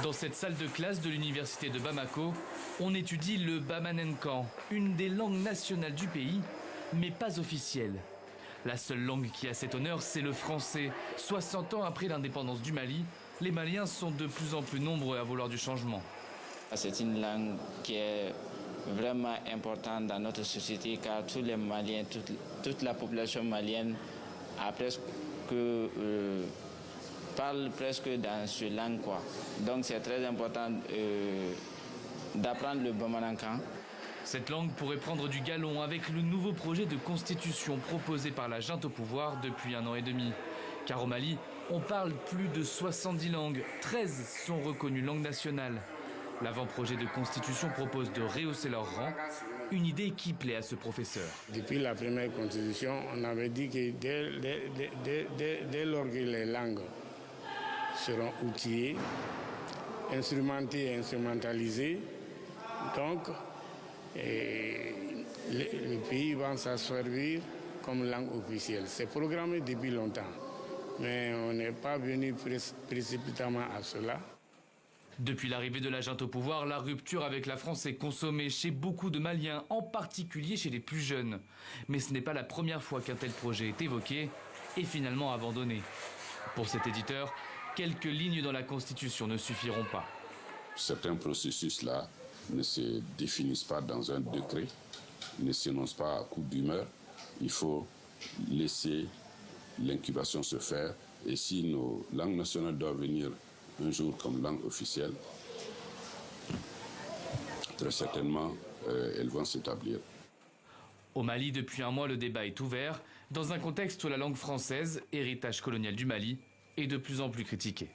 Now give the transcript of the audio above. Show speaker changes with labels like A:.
A: Dans cette salle de classe de l'université de Bamako, on étudie le bamanenkan, une des langues nationales du pays, mais pas officielle. La seule langue qui a cet honneur, c'est le français. 60 ans après l'indépendance du Mali, les Maliens sont de plus en plus nombreux à vouloir du changement.
B: C'est une langue qui est vraiment importante dans notre société car tous les Maliens, toute la population malienne a presque parle presque dans cette langue, quoi. Donc c'est très important d'apprendre le bamanankan.
A: Cette langue pourrait prendre du galon avec le nouveau projet de constitution proposé par la junte au pouvoir depuis 1 an et demi. Car au Mali, on parle plus de 70 langues, 13 sont reconnues langues nationales. L'avant-projet de constitution propose de rehausser leur rang, une idée qui plaît à ce professeur.
C: Depuis la première constitution, on avait dit que dès lors que les langues seront outillées, instrumentées et instrumentalisées, donc le pays va s'en servir comme langue officielle. C'est programmé depuis longtemps, mais on n'est pas venu précipitamment à cela.
A: Depuis l'arrivée de la junte au pouvoir, la rupture avec la France est consommée chez beaucoup de Maliens, en particulier chez les plus jeunes. Mais ce n'est pas la première fois qu'un tel projet est évoqué et finalement abandonné. Pour cet éditeur, quelques lignes dans la Constitution ne suffiront pas.
D: Certains processus-là ne se définissent pas dans un décret, ne s'énoncent pas à coup d'humeur. Il faut laisser l'incubation se faire. Et si nos langues nationales doivent venir un jour comme langue officielle, très certainement, elles vont s'établir.
A: Au Mali, depuis 1 mois, le débat est ouvert, dans un contexte où la langue française, héritage colonial du Mali, est de plus en plus critiquée.